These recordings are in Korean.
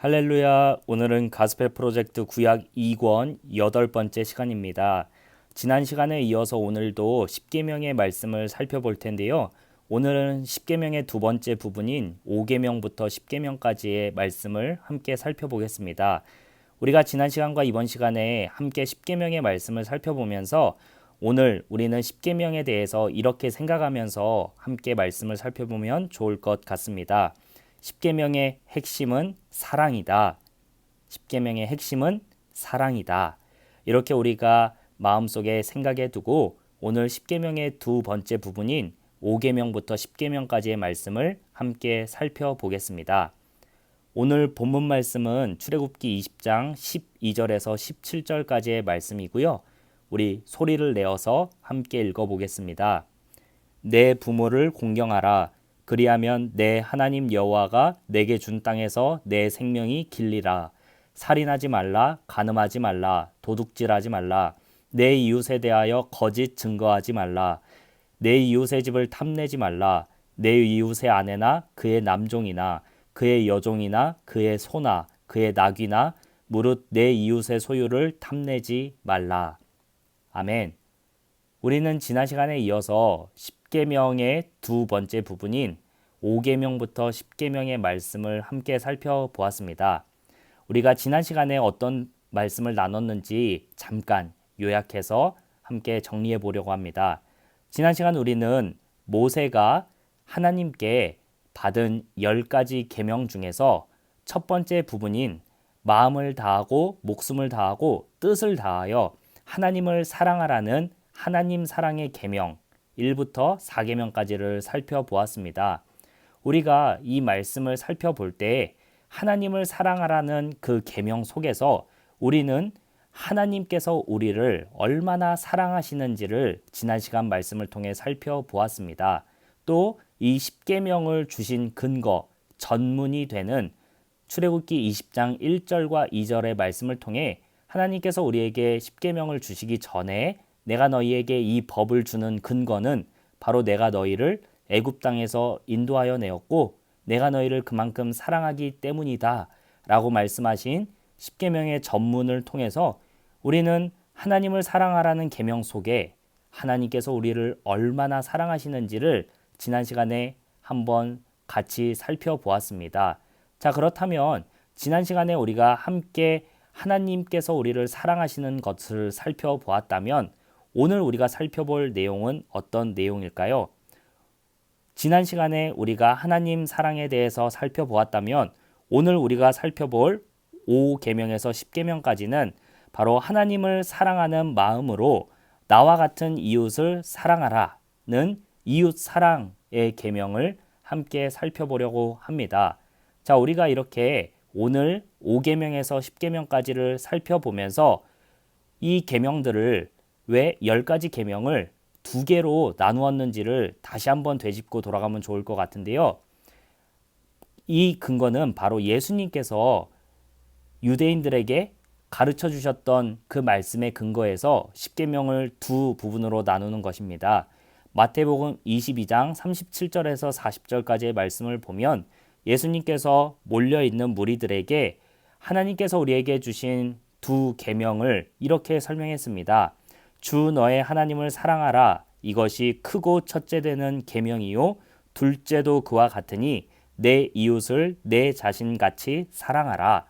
할렐루야. 오늘은 가스펠 프로젝트 구약 2권 8번째 시간입니다. 지난 시간에 이어서 오늘도 십계명의 말씀을 살펴볼 텐데요. 오늘은 십계명의 두 번째 부분인 5계명부터 10계명까지의 말씀을 함께 살펴보겠습니다. 우리가 지난 시간과 이번 시간에 함께 십계명의 말씀을 살펴보면서 오늘 우리는 십계명에 대해서 이렇게 생각하면서 함께 말씀을 살펴보면 좋을 것 같습니다. 십계명의 핵심은 사랑이다. 십계명의 핵심은 사랑이다. 이렇게 우리가 마음속에 생각해 두고 오늘 십계명의 두 번째 부분인 5계명부터 10계명까지의 말씀을 함께 살펴보겠습니다. 오늘 본문 말씀은 출애굽기 20장 12절에서 17절까지의 말씀이고요. 우리 소리를 내어서 함께 읽어보겠습니다. 내 부모를 공경하라. 그리하면 내 하나님 여호와가 내게 준 땅에서 내 생명이 길리라. 살인하지 말라. 간음하지 말라. 도둑질하지 말라. 내 이웃에 대하여 거짓 증거하지 말라. 내 이웃의 집을 탐내지 말라. 내 이웃의 아내나 그의 남종이나 그의 여종이나 그의 소나 그의 낙이나 무릇 내 이웃의 소유를 탐내지 말라. 아멘. 우리는 지난 시간에 이어서 10계명의 두 번째 부분인 5계명부터 10계명의 말씀을 함께 살펴보았습니다. 우리가 지난 시간에 어떤 말씀을 나눴는지 잠깐 요약해서 함께 정리해 보려고 합니다. 지난 시간 우리는 모세가 하나님께 받은 10가지 계명 중에서 첫 번째 부분인 마음을 다하고 목숨을 다하고 뜻을 다하여 하나님을 사랑하라는 하나님 사랑의 계명 1부터 4계명까지를 살펴보았습니다. 우리가 이 말씀을 살펴볼 때 하나님을 사랑하라는 그 계명 속에서 우리는 하나님께서 우리를 얼마나 사랑하시는지를 지난 시간 말씀을 통해 살펴보았습니다. 또 이 10계명을 주신 근거, 전문이 되는 출애굽기 20장 1절과 2절의 말씀을 통해 하나님께서 우리에게 10계명을 주시기 전에 내가 너희에게 이 법을 주는 근거는 바로 내가 너희를 애굽 땅에서 인도하여 내었고 내가 너희를 그만큼 사랑하기 때문이다 라고 말씀하신 10계명의 전문을 통해서 우리는 하나님을 사랑하라는 계명 속에 하나님께서 우리를 얼마나 사랑하시는지를 지난 시간에 한번 같이 살펴보았습니다. 자, 그렇다면 지난 시간에 우리가 함께 하나님께서 우리를 사랑하시는 것을 살펴보았다면 오늘 우리가 살펴볼 내용은 어떤 내용일까요? 지난 시간에 우리가 하나님 사랑에 대해서 살펴보았다면 오늘 우리가 살펴볼 5계명에서 10계명까지는 바로 하나님을 사랑하는 마음으로 나와 같은 이웃을 사랑하라는 이웃 사랑의 계명을 함께 살펴보려고 합니다. 자, 우리가 이렇게 오늘 5계명에서 10계명까지를 살펴보면서 이 계명들을 왜 10가지 계명을 두 개로 나누었는지를 다시 한번 되짚고 돌아가면 좋을 것 같은데요. 이 근거는 바로 예수님께서 유대인들에게 가르쳐 주셨던 그 말씀의 근거에서 10계명을 두 부분으로 나누는 것입니다. 마태복음 22장 37절에서 40절까지의 말씀을 보면 예수님께서 몰려있는 무리들에게 하나님께서 우리에게 주신 두 계명을 이렇게 설명했습니다. 주 너의 하나님을 사랑하라. 이것이 크고 첫째 되는 계명이요 둘째도 그와 같으니 내 이웃을 내 자신같이 사랑하라.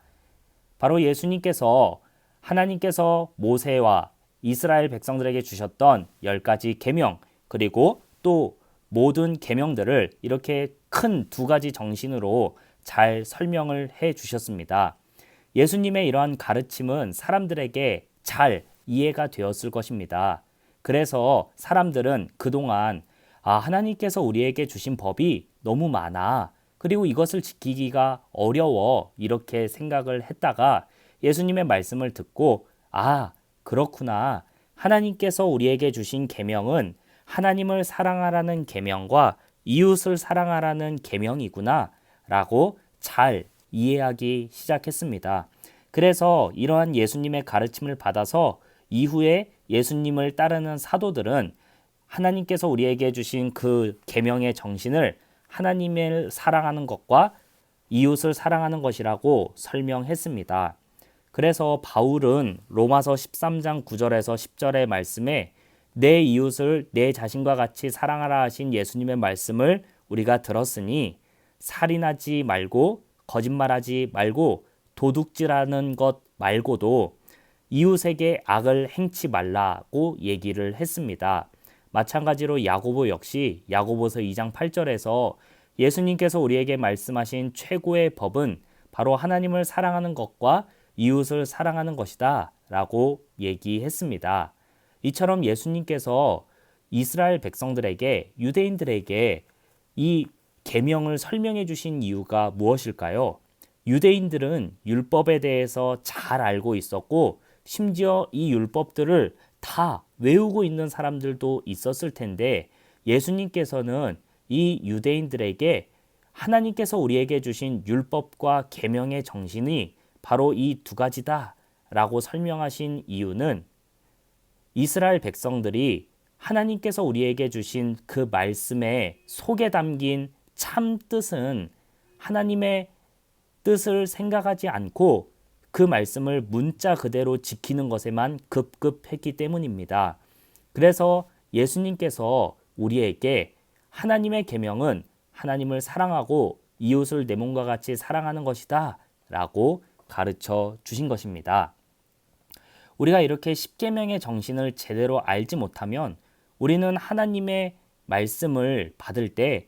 바로 예수님께서 하나님께서 모세와 이스라엘 백성들에게 주셨던 10가지 계명 그리고 또 모든 계명들을 이렇게 큰 두 가지 정신으로 잘 설명을 해 주셨습니다. 예수님의 이러한 가르침은 사람들에게 잘 이해가 되었을 것입니다. 그래서 사람들은 그동안 하나님께서 우리에게 주신 법이 너무 많아. 그리고 이것을 지키기가 어려워. 이렇게 생각을 했다가 예수님의 말씀을 듣고 그렇구나. 하나님께서 우리에게 주신 계명은 하나님을 사랑하라는 계명과 이웃을 사랑하라는 계명이구나 라고 잘 이해하기 시작했습니다. 그래서 이러한 예수님의 가르침을 받아서 이후에 예수님을 따르는 사도들은 하나님께서 우리에게 주신 그 계명의 정신을 하나님을 사랑하는 것과 이웃을 사랑하는 것이라고 설명했습니다. 그래서 바울은 로마서 13장 9절에서 10절의 말씀에 내 이웃을 내 자신과 같이 사랑하라 하신 예수님의 말씀을 우리가 들었으니 살인하지 말고 거짓말하지 말고 도둑질하는 것 말고도 이웃에게 악을 행치 말라고 얘기를 했습니다. 마찬가지로 야고보 역시 야고보서 2장 8절에서 예수님께서 우리에게 말씀하신 최고의 법은 바로 하나님을 사랑하는 것과 이웃을 사랑하는 것이다 라고 얘기했습니다. 이처럼 예수님께서 이스라엘 백성들에게 유대인들에게 이 계명을 설명해 주신 이유가 무엇일까요? 유대인들은 율법에 대해서 잘 알고 있었고 심지어 이 율법들을 다 외우고 있는 사람들도 있었을 텐데 예수님께서는 이 유대인들에게 하나님께서 우리에게 주신 율법과 계명의 정신이 바로 이 두 가지다 라고 설명하신 이유는 이스라엘 백성들이 하나님께서 우리에게 주신 그 말씀의 속에 담긴 참 뜻은 하나님의 뜻을 생각하지 않고 그 말씀을 문자 그대로 지키는 것에만 급급했기 때문입니다. 그래서 예수님께서 우리에게 하나님의 계명은 하나님을 사랑하고 이웃을 내 몸과 같이 사랑하는 것이다 라고 가르쳐 주신 것입니다. 우리가 이렇게 십계명의 정신을 제대로 알지 못하면 우리는 하나님의 말씀을 받을 때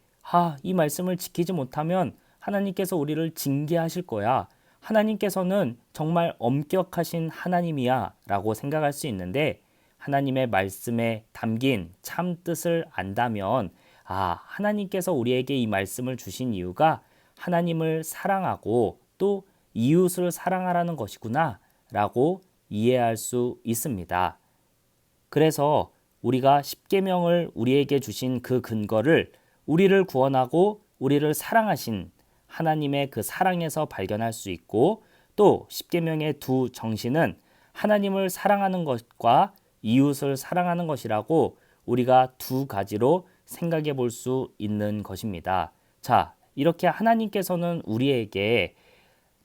이 말씀을 지키지 못하면 하나님께서 우리를 징계하실 거야. 하나님께서는 정말 엄격하신 하나님이야 라고 생각할 수 있는데 하나님의 말씀에 담긴 참 뜻을 안다면 하나님께서 우리에게 이 말씀을 주신 이유가 하나님을 사랑하고 또 이웃을 사랑하라는 것이구나 라고 이해할 수 있습니다. 그래서 우리가 십계명을 우리에게 주신 그 근거를 우리를 구원하고 우리를 사랑하신 하나님의 그 사랑에서 발견할 수 있고 또 십계명의 두 정신은 하나님을 사랑하는 것과 이웃을 사랑하는 것이라고 우리가 두 가지로 생각해 볼 수 있는 것입니다. 자, 이렇게 하나님께서는 우리에게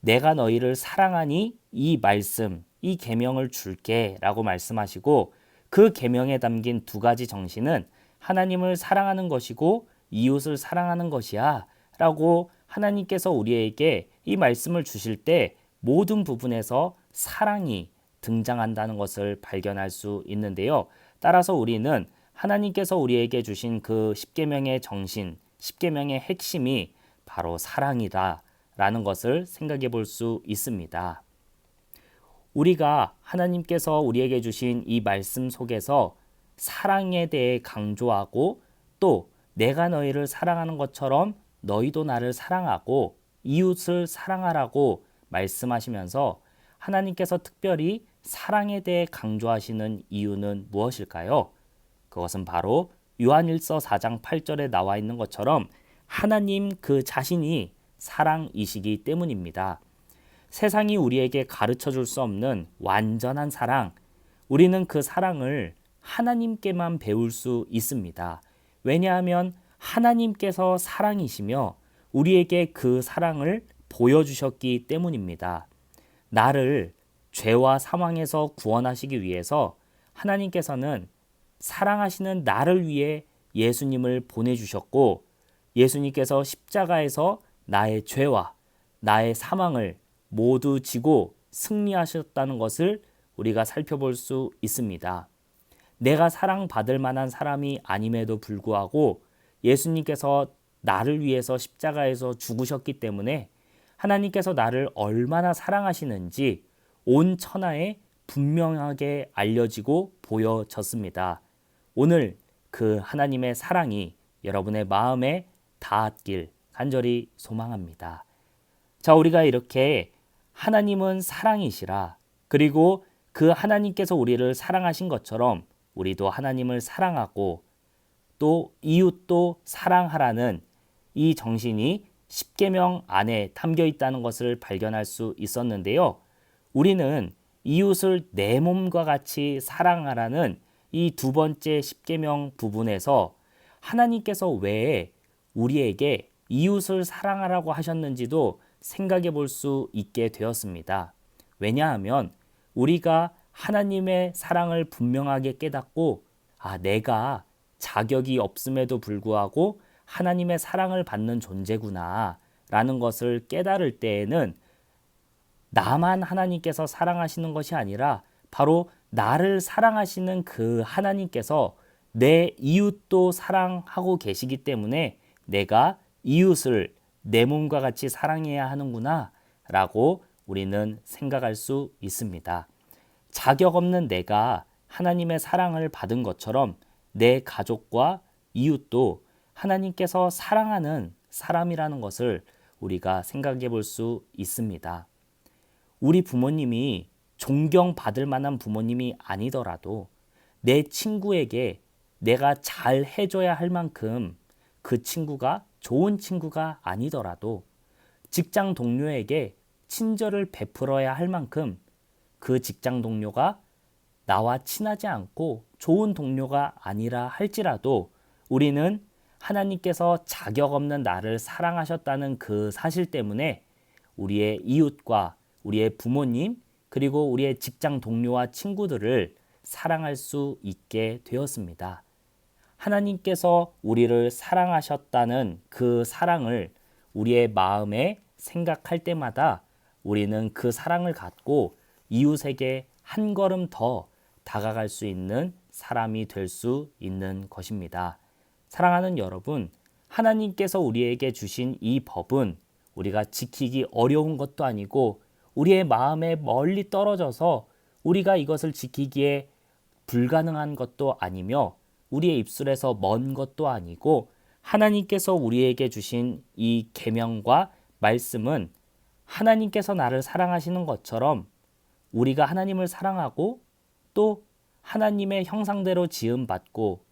내가 너희를 사랑하니 이 말씀, 이 계명을 줄게 라고 말씀하시고 그 계명에 담긴 두 가지 정신은 하나님을 사랑하는 것이고 이웃을 사랑하는 것이야 라고 하나님께서 우리에게 이 말씀을 주실 때 모든 부분에서 사랑이 등장한다는 것을 발견할 수 있는데요. 따라서 우리는 하나님께서 우리에게 주신 그 십계명의 정신, 십계명의 핵심이 바로 사랑이다 라는 것을 생각해 볼 수 있습니다. 우리가 하나님께서 우리에게 주신 이 말씀 속에서 사랑에 대해 강조하고 또 내가 너희를 사랑하는 것처럼 너희도 나를 사랑하고 이웃을 사랑하라고 말씀하시면서 하나님께서 특별히 사랑에 대해 강조하시는 이유는 무엇일까요? 그것은 바로 요한일서 4장 8절에 나와 있는 것처럼 하나님 그 자신이 사랑이시기 때문입니다. 세상이 우리에게 가르쳐 줄 수 없는 완전한 사랑, 우리는 그 사랑을 하나님께만 배울 수 있습니다. 왜냐하면 하나님께서 사랑이시며 우리에게 그 사랑을 보여주셨기 때문입니다. 나를 죄와 사망에서 구원하시기 위해서 하나님께서는 사랑하시는 나를 위해 예수님을 보내주셨고 예수님께서 십자가에서 나의 죄와 나의 사망을 모두 지고 승리하셨다는 것을 우리가 살펴볼 수 있습니다. 내가 사랑받을 만한 사람이 아님에도 불구하고 예수님께서 나를 위해서 십자가에서 죽으셨기 때문에 하나님께서 나를 얼마나 사랑하시는지 온 천하에 분명하게 알려지고 보여졌습니다. 오늘 그 하나님의 사랑이 여러분의 마음에 닿았길 간절히 소망합니다. 자, 우리가 이렇게 하나님은 사랑이시라 그리고 그 하나님께서 우리를 사랑하신 것처럼 우리도 하나님을 사랑하고 또 이웃도 사랑하라는 이 정신이 십계명 안에 담겨 있다는 것을 발견할 수 있었는데요. 우리는 이웃을 내 몸과 같이 사랑하라는 이 두 번째 십계명 부분에서 하나님께서 왜 우리에게 이웃을 사랑하라고 하셨는지도 생각해 볼 수 있게 되었습니다. 왜냐하면 우리가 하나님의 사랑을 분명하게 깨닫고 내가 자격이 없음에도 불구하고 하나님의 사랑을 받는 존재구나 라는 것을 깨달을 때에는 나만 하나님께서 사랑하시는 것이 아니라 바로 나를 사랑하시는 그 하나님께서 내 이웃도 사랑하고 계시기 때문에 내가 이웃을 내 몸과 같이 사랑해야 하는구나 라고 우리는 생각할 수 있습니다. 자격 없는 내가 하나님의 사랑을 받은 것처럼 내 가족과 이웃도 하나님께서 사랑하는 사람이라는 것을 우리가 생각해 볼 수 있습니다. 우리 부모님이 존경받을 만한 부모님이 아니더라도 내 친구에게 내가 잘 해줘야 할 만큼 그 친구가 좋은 친구가 아니더라도 직장 동료에게 친절을 베풀어야 할 만큼 그 직장 동료가 나와 친하지 않고 좋은 동료가 아니라 할지라도 우리는 하나님께서 자격 없는 나를 사랑하셨다는 그 사실 때문에 우리의 이웃과 우리의 부모님 그리고 우리의 직장 동료와 친구들을 사랑할 수 있게 되었습니다. 하나님께서 우리를 사랑하셨다는 그 사랑을 우리의 마음에 생각할 때마다 우리는 그 사랑을 갖고 이웃에게 한 걸음 더 다가갈 수 있는 사람이 될 수 있는 것입니다. 사랑하는 여러분, 하나님께서 우리에게 주신 이 법은 우리가 지키기 어려운 것도 아니고 우리의 마음에 멀리 떨어져서 우리가 이것을 지키기에 불가능한 것도 아니며 우리의 입술에서 먼 것도 아니고 하나님께서 우리에게 주신 이 계명과 말씀은 하나님께서 나를 사랑하시는 것처럼 우리가 하나님을 사랑하고 또 하나님의 형상대로 지음받고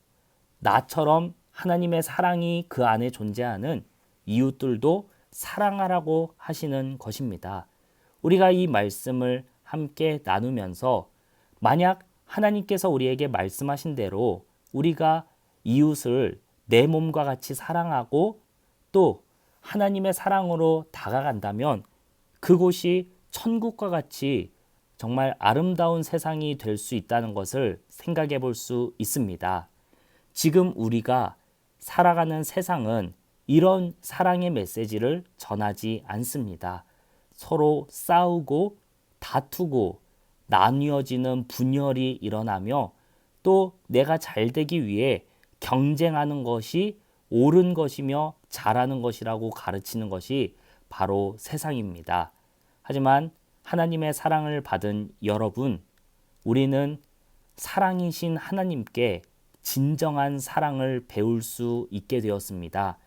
나처럼 하나님의 사랑이 그 안에 존재하는 이웃들도 사랑하라고 하시는 것입니다. 우리가 이 말씀을 함께 나누면서 만약 하나님께서 우리에게 말씀하신 대로 우리가 이웃을 내 몸과 같이 사랑하고 또 하나님의 사랑으로 다가간다면 그곳이 천국과 같이 정말 아름다운 세상이 될 수 있다는 것을 생각해 볼 수 있습니다. 지금 우리가 살아가는 세상은 이런 사랑의 메시지를 전하지 않습니다. 서로 싸우고 다투고 나뉘어지는 분열이 일어나며 또 내가 잘 되기 위해 경쟁하는 것이 옳은 것이며 잘하는 것이라고 가르치는 것이 바로 세상입니다. 하지만 하나님의 사랑을 받은 여러분, 우리는 사랑이신 하나님께 진정한 사랑을 배울 수 있게 되었습니다.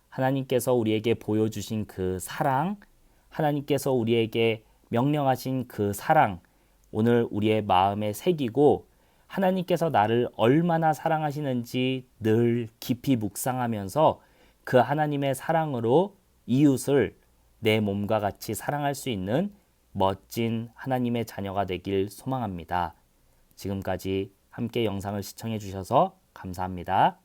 하나님께서 우리에게 보여주신 그 사랑, 하나님께서 우리에게 명령하신 그 사랑, 오늘 우리의 마음에 새기고 하나님께서 나를 얼마나 사랑하시는지 늘 깊이 묵상하면서 그 하나님의 사랑으로 이웃을 내 몸과 같이 사랑할 수 있는 멋진 하나님의 자녀가 되길 소망합니다. 지금까지 함께 영상을 시청해 주셔서 감사합니다.